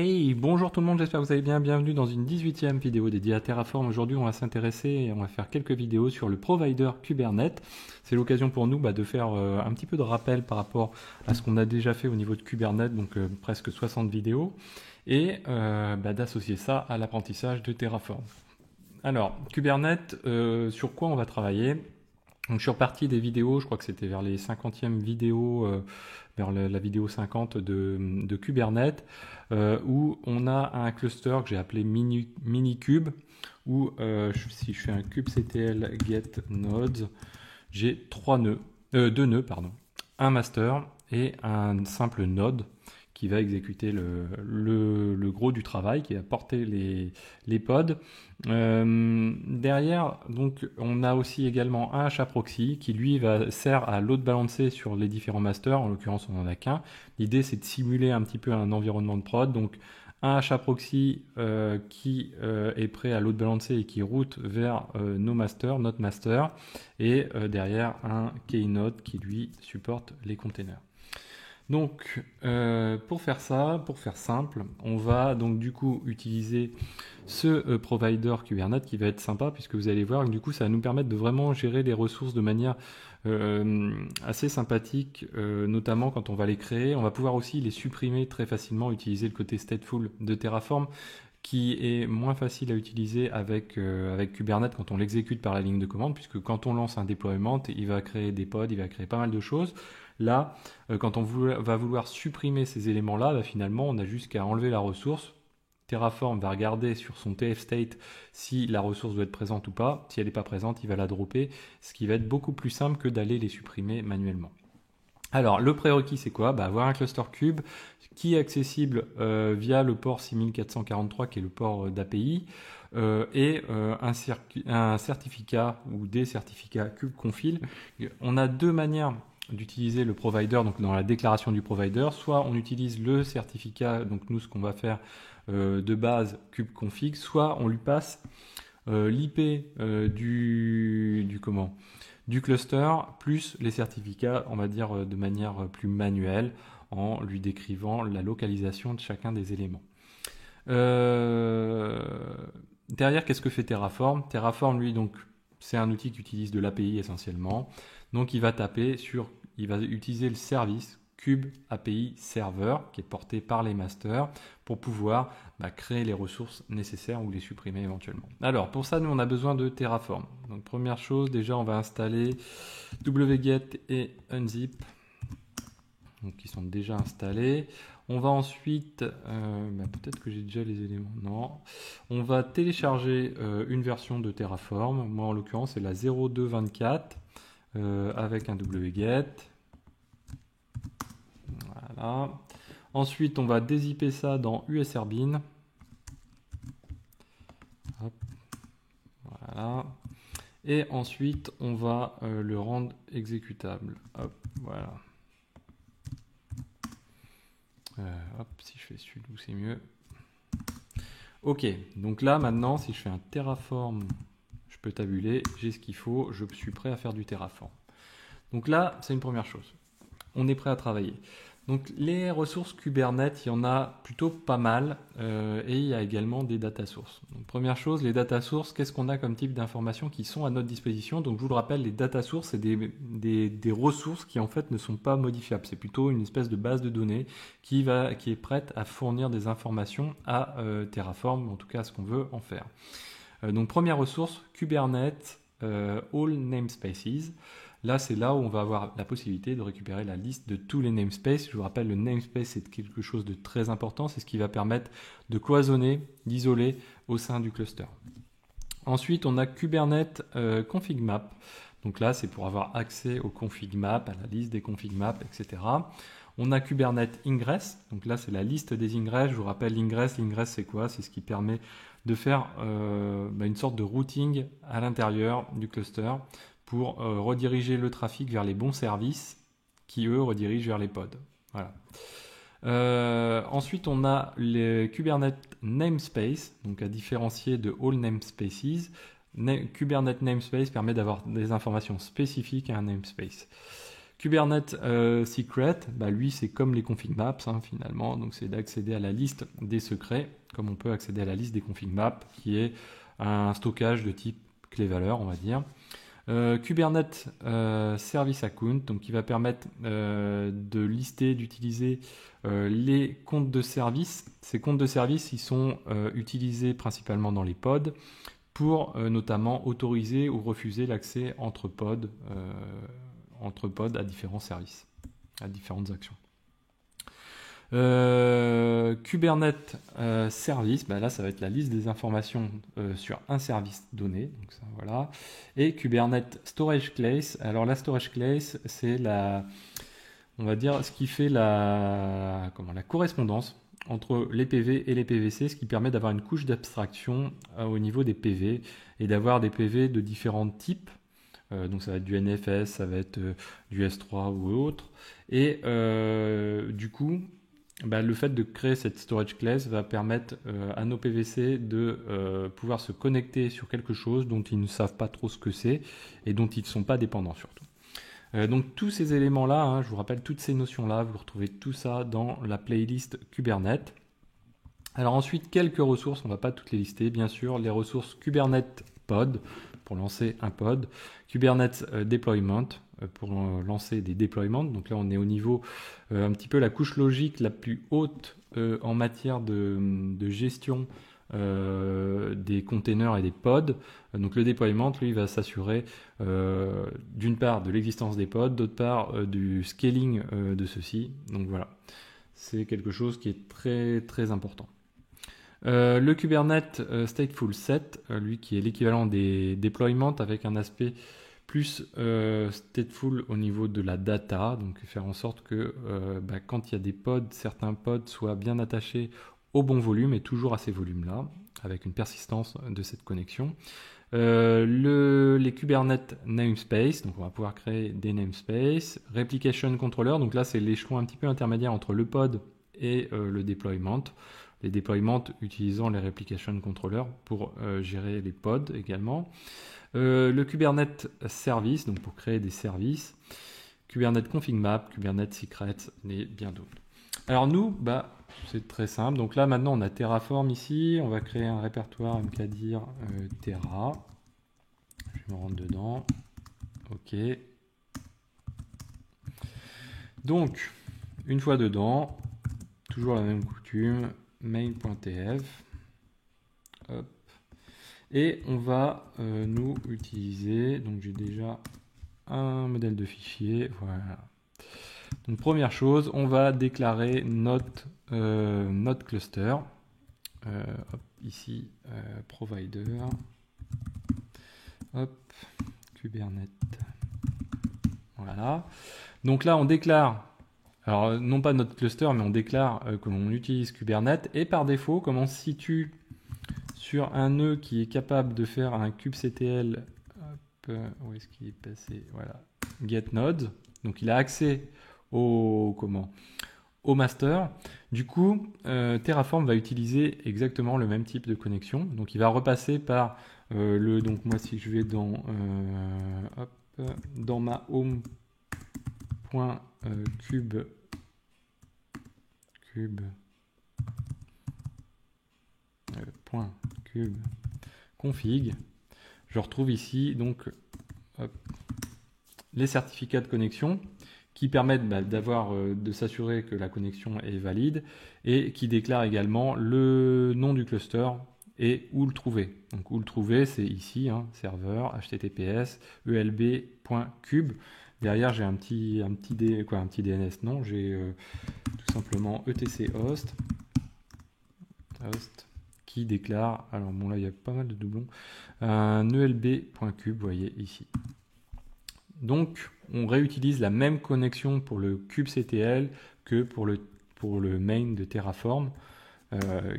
Hey, bonjour tout le monde, j'espère que vous allez bien. Bienvenue dans une 18e vidéo dédiée à Terraform. Aujourd'hui, on va s'intéresser et on va faire quelques vidéos sur le provider Kubernetes. C'est l'occasion pour nous de faire un petit peu de rappel par rapport à ce qu'on a déjà fait au niveau de Kubernetes, donc presque 60 vidéos, et d'associer ça à l'apprentissage de Terraform. Alors, Kubernetes, sur quoi on va travailler? Donc, je suis reparti des vidéos, je crois que c'était vers les 50e vidéos, vers la vidéo 50 de Kubernetes, où on a un cluster que j'ai appelé Minikube, où si je fais un kubectl get nodes, j'ai deux nœuds, pardon, un master et un simple node qui va exécuter le gros du travail, qui va porter les pods. Derrière, donc, on a aussi également un HAProxy qui lui sert à load balancer sur les différents masters. En l'occurrence, on n'en a qu'un. L'idée, c'est de simuler un petit peu un environnement de prod. Donc, un HAProxy qui est prêt à load balancer et qui route vers notre master. Et derrière, un Keynode qui lui supporte les containers. Donc, pour faire ça, pour faire simple, on va donc du coup utiliser ce provider Kubernetes qui va être sympa puisque vous allez voir que du coup ça va nous permettre de vraiment gérer les ressources de manière assez sympathique, notamment quand on va les créer. On va pouvoir aussi les supprimer très facilement, utiliser le côté stateful de Terraform qui est moins facile à utiliser avec Kubernetes quand on l'exécute par la ligne de commande, puisque quand on lance un déploiement, il va créer des pods, il va créer pas mal de choses. Là, quand on va vouloir supprimer ces éléments-là, finalement, on a juste qu'à enlever la ressource. Terraform va regarder sur son tf-state si la ressource doit être présente ou pas. Si elle n'est pas présente, il va la dropper, ce qui va être beaucoup plus simple que d'aller les supprimer manuellement. Alors, le prérequis, c'est quoi? Avoir un cluster cube qui est accessible via le port 6443, qui est le port d'API, et un certificat ou des certificats kubeconfig. On a deux manières d'utiliser le provider, donc dans la déclaration du provider. Soit on utilise le certificat, donc nous, ce qu'on va faire de base kubeconfig, soit on lui passe l'IP du cluster plus les certificats, on va dire de manière plus manuelle, en lui décrivant la localisation de chacun des éléments. Derrière, qu'est-ce que fait Terraform? Terraform, lui, donc, c'est un outil qui utilise de l'API essentiellement. Donc, il va utiliser le service Kube API Server qui est porté par les masters pour pouvoir créer les ressources nécessaires ou les supprimer éventuellement. Alors pour ça, nous on a besoin de Terraform. Donc première chose, déjà on va installer wget et unzip, donc qui sont déjà installés. On va ensuite, peut-être que j'ai déjà les éléments, non. On va télécharger une version de Terraform. Moi en l'occurrence c'est la 0224 avec un wget. Voilà. Ensuite, on va dézipper ça dans usrbin. Hop. Voilà. Et ensuite, on va le rendre exécutable. Hop, voilà. Hop, si je fais sudo, c'est mieux. Ok, donc là, maintenant, si je fais un terraform, je peux tabuler, j'ai ce qu'il faut, je suis prêt à faire du terraform. Donc là, c'est une première chose. On est prêt à travailler. Donc les ressources Kubernetes, il y en a plutôt pas mal et il y a également des data sources. Donc première chose, les data sources, qu'est-ce qu'on a comme type d'informations qui sont à notre disposition? Donc je vous le rappelle, les data sources, c'est des ressources qui en fait ne sont pas modifiables. C'est plutôt une espèce de base de données qui est prête à fournir des informations à Terraform, en tout cas à ce qu'on veut en faire. Donc première ressource, Kubernetes All Namespaces. Là, c'est là où on va avoir la possibilité de récupérer la liste de tous les namespaces. Je vous rappelle, le namespace, c'est quelque chose de très important. C'est ce qui va permettre de cloisonner, d'isoler au sein du cluster. Ensuite, on a Kubernetes config map. Donc là, c'est pour avoir accès au config map, à la liste des config maps, etc. On a Kubernetes ingress. Donc là, c'est la liste des ingress. Je vous rappelle, l'ingress, c'est quoi? C'est ce qui permet de faire une sorte de routing à l'intérieur du cluster pour rediriger le trafic vers les bons services qui, eux, redirigent vers les pods. Voilà. Ensuite, on a les Kubernetes Namespace, donc à différencier de All Namespaces. Kubernetes Namespace permet d'avoir des informations spécifiques à un namespace. Kubernetes Secret, bah lui c'est comme les config maps hein, finalement, donc c'est d'accéder à la liste des secrets, comme on peut accéder à la liste des config maps, qui est un stockage de type clé-valeur, on va dire. Kubernetes Service Account, donc qui va permettre de lister, d'utiliser les comptes de service. Ces comptes de service, ils sont utilisés principalement dans les pods pour notamment autoriser ou refuser l'accès entre pods à différents services, à différentes actions. Kubernetes Service, bah là ça va être la liste des informations sur un service donné, donc ça, voilà. Et Kubernetes Storage Class, alors la Storage Class c'est on va dire ce qui fait la correspondance entre les PV et les PVC, ce qui permet d'avoir une couche d'abstraction au niveau des PV et d'avoir des PV de différents types. Donc ça va être du NFS, ça va être du S3 ou autre. Et du coup, bah, le fait de créer cette storage class va permettre à nos PVC de pouvoir se connecter sur quelque chose dont ils ne savent pas trop ce que c'est et dont ils ne sont pas dépendants surtout. Donc tous ces éléments-là, hein, je vous rappelle toutes ces notions-là, vous retrouvez tout ça dans la playlist Kubernetes. Alors ensuite, quelques ressources, on ne va pas toutes les lister, bien sûr, les ressources Kubernetes Pod pour lancer un pod, Kubernetes Deployment pour lancer des déploiements. Donc là, on est au niveau un petit peu la couche logique la plus haute en matière de gestion des containers et des pods. Donc le déploiement, lui, va s'assurer d'une part de l'existence des pods, d'autre part du scaling de ceux-ci. Donc voilà, c'est quelque chose qui est très très important. Le Kubernetes Stateful Set, lui qui est l'équivalent des deployments avec un aspect plus stateful au niveau de la data, donc faire en sorte que quand il y a des pods, certains pods soient bien attachés au bon volume et toujours à ces volumes-là, avec une persistance de cette connexion. Les Kubernetes namespace, donc on va pouvoir créer des namespaces. Replication controller, donc là c'est l'échelon un petit peu intermédiaire entre le pod et le deployment. Les déploiements utilisant les replication controllers pour gérer les pods également. Le Kubernetes Service, donc pour créer des services. Kubernetes Config Map, Kubernetes Secrets et bien d'autres. Alors nous, c'est très simple. Donc là maintenant on a Terraform ici. On va créer un répertoire mkdir Terra. Je vais me rendre dedans. Ok. Donc, une fois dedans, toujours la même coutume. Main.tf et on va nous utiliser, donc j'ai déjà un modèle de fichier, voilà. Donc première chose, on va déclarer notre cluster, hop, ici provider, hop, Kubernetes, voilà. Donc là on déclare, alors non pas notre cluster, mais on déclare que l'on utilise Kubernetes, et par défaut, comme on se situe sur un nœud qui est capable de faire un kubectl, où est-ce qu'il est passé, voilà, get node, donc il a accès au master. Du coup, Terraform va utiliser exactement le même type de connexion, donc il va repasser par donc moi si je vais dans ma home.cube config, je retrouve ici donc les certificats de connexion qui permettent de s'assurer que la connexion est valide et qui déclarent également le nom du cluster et où le trouver. Donc où le trouver, c'est ici, hein, serveur https elb.cube. Derrière, j'ai un petit DNS, non, j'ai tout simplement etc host qui déclare, alors bon là il y a pas mal de doublons, un elb.cube, vous voyez ici. Donc on réutilise la même connexion pour le kubectl que pour le main de Terraform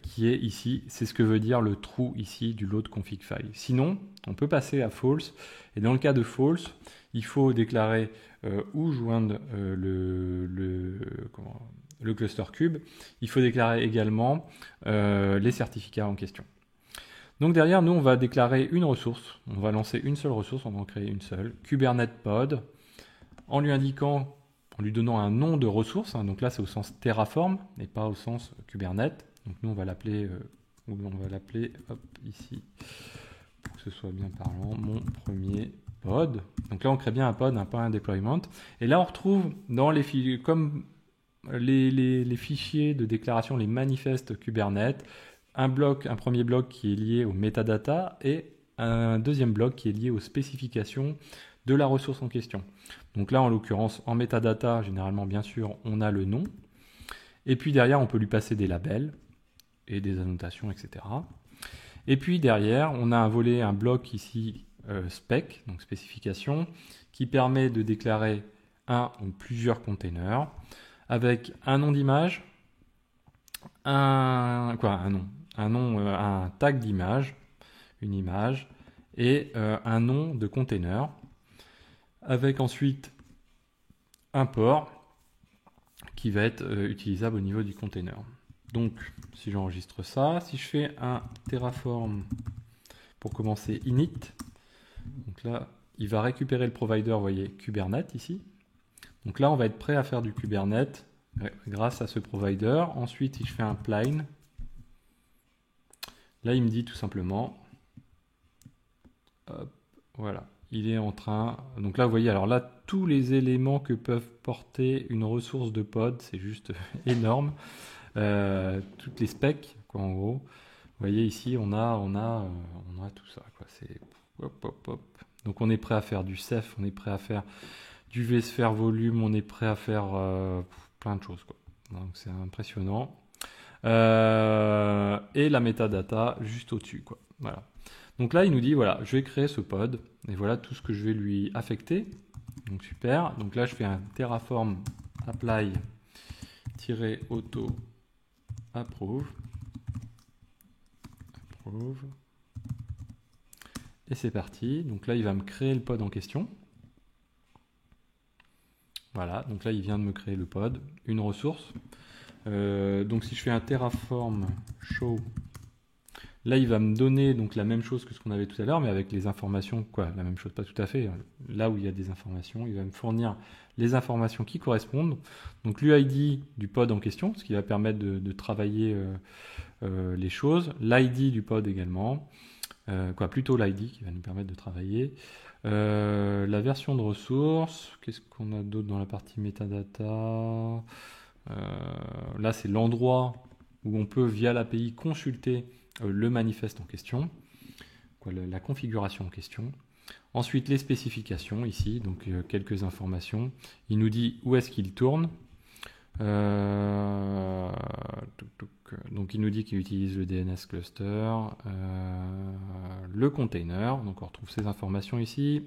qui est ici. C'est ce que veut dire le true ici du load config file. Sinon, on peut passer à false, et dans le cas de false, il faut déclarer où joindre le cluster cube. Il faut déclarer également les certificats en question. Donc derrière, nous, on va déclarer une ressource. On va lancer une seule ressource, on va en créer une seule. Kubernetes pod. en lui indiquant, en lui donnant un nom de ressource, hein, donc là c'est au sens Terraform et pas au sens Kubernetes. Donc nous on va l'appeler hop, ici, pour que ce soit bien parlant, mon premier pod. Donc là on crée bien un pod, pas un deployment. Et là on retrouve dans les fichiers, comme les fichiers de déclaration, les manifestes Kubernetes, un premier bloc qui est lié aux metadata et un deuxième bloc qui est lié aux spécifications de la ressource en question. Donc là, en l'occurrence, en metadata, généralement, bien sûr, on a le nom. Et puis derrière, on peut lui passer des labels et des annotations, etc. Et puis derrière, on a un bloc ici, spec, donc spécification, qui permet de déclarer un ou plusieurs containers avec un nom d'image, un tag d'image, une image, et un nom de container, avec ensuite un port qui va être utilisable au niveau du container. Donc, si j'enregistre ça, si je fais un Terraform pour commencer init, donc là, il va récupérer le provider, vous voyez, Kubernetes ici. Donc là, on va être prêt à faire du Kubernetes grâce à ce provider. Ensuite, si je fais un plain, là, il me dit tout simplement, hop, voilà, il est en train... Donc là, vous voyez, alors là, tous les éléments que peuvent porter une ressource de pod, c'est juste énorme. Toutes les specs, quoi, en gros. Vous voyez ici, on a tout ça, quoi. C'est hop, hop, hop. Donc on est prêt à faire du Ceph, on est prêt à faire du vSphere volume, on est prêt à faire plein de choses, quoi. Donc c'est impressionnant. Et la metadata juste au-dessus, quoi. Voilà. Donc là, il nous dit, voilà, je vais créer ce pod, et voilà tout ce que je vais lui affecter. Donc super. Donc là, je fais un Terraform apply-auto approve. Et c'est parti. Donc là, il va me créer le pod en question. Voilà, donc là, il vient de me créer le pod, une ressource. Donc si je fais un Terraform show, là, il va me donner donc la même chose que ce qu'on avait tout à l'heure, mais avec les informations, quoi, la même chose, pas tout à fait. Là où il y a des informations, il va me fournir les informations qui correspondent. Donc l'UID du pod en question, ce qui va permettre de travailler les choses. L'ID du pod également, plutôt l'ID qui va nous permettre de travailler. La version de ressources, qu'est-ce qu'on a d'autre dans la partie metadata? Là, c'est l'endroit où on peut, via l'API, consulter le manifeste en question, la configuration en question. Ensuite, les spécifications ici, donc quelques informations. Il nous dit où est-ce qu'il tourne. Donc il nous dit qu'il utilise le DNS cluster, le container, donc on retrouve ces informations ici.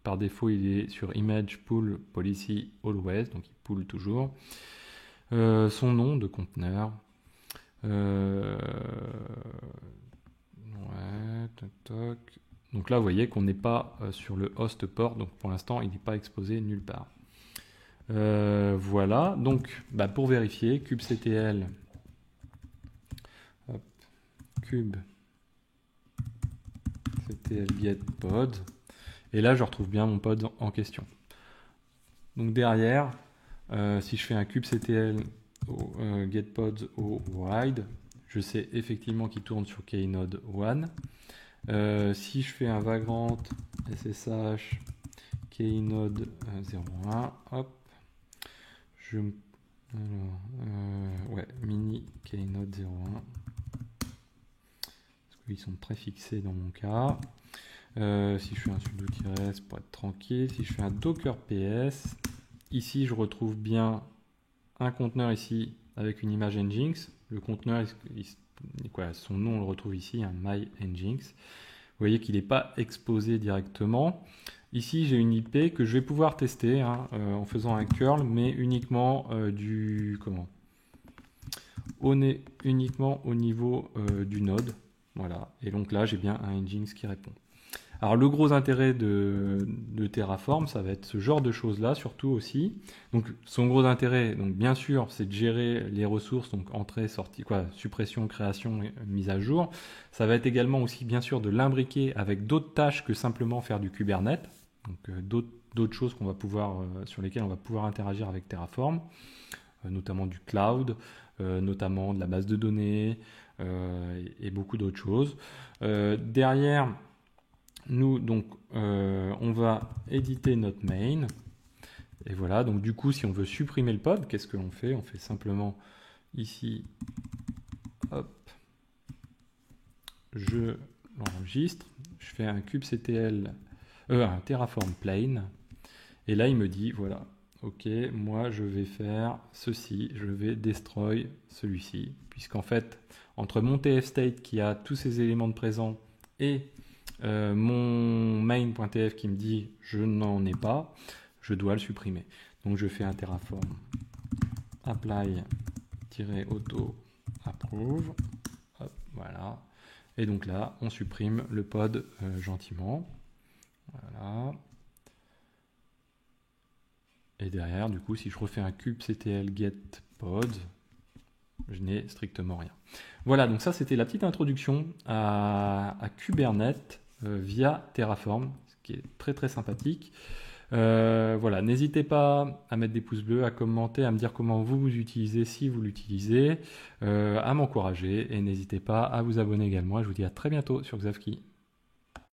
Par défaut, il est sur image pool policy always, donc il pool toujours. Son nom de conteneur. Donc là, vous voyez qu'on n'est pas sur le host port, donc pour l'instant, il n'est pas exposé nulle part. Voilà, donc pour vérifier, kubectl, kubectl get pod, et là je retrouve bien mon pod en question. Donc derrière, si je fais un kubectl get pods au wide, je sais effectivement qu'il tourne sur Knode 1. Si je fais un vagrant ssh Knode 01, hop, mini Knode 01, parce qu'ils sont préfixés dans mon cas. Si je fais un sudo-s pour être tranquille, si je fais un docker ps, ici je retrouve bien un conteneur ici avec une image Nginx. Le conteneur, son nom on le retrouve ici, un my Nginx. Vous voyez qu'il n'est pas exposé directement. Ici, j'ai une IP que je vais pouvoir tester en faisant un curl, mais uniquement uniquement au niveau du node. Voilà. Et donc là, j'ai bien un Nginx qui répond. Alors le gros intérêt de Terraform, ça va être ce genre de choses-là, surtout aussi. Donc son gros intérêt, donc bien sûr, c'est de gérer les ressources, donc entrée, sortie, suppression, création, mise à jour. Ça va être également aussi bien sûr de l'imbriquer avec d'autres tâches que simplement faire du Kubernetes. Donc d'autres choses qu'on va pouvoir, sur lesquelles on va pouvoir interagir avec Terraform, notamment du cloud, notamment de la base de données et beaucoup d'autres choses. Derrière, nous, donc, on va éditer notre main. Et voilà, donc du coup, si on veut supprimer le pod, qu'est-ce que l'on fait? On fait simplement ici, hop, je l'enregistre, je fais un kubectl, un Terraform plain, et là il me dit, voilà, ok, moi je vais faire ceci, je vais destroy celui-ci, puisqu'en fait, entre mon tf-state qui a tous ces éléments de présent et mon main.tf qui me dit je n'en ai pas, je dois le supprimer. Donc je fais un Terraform apply-auto approve, hop, voilà. Et donc là, on supprime le pod gentiment. Voilà. Et derrière, du coup, si je refais un kubectl get pod, je n'ai strictement rien. Voilà, donc ça c'était la petite introduction à Kubernetes via Terraform, ce qui est très très sympathique. Voilà, n'hésitez pas à mettre des pouces bleus, à commenter, à me dire comment vous utilisez, si vous l'utilisez, à m'encourager, et n'hésitez pas à vous abonner également. Je vous dis à très bientôt sur Xavki.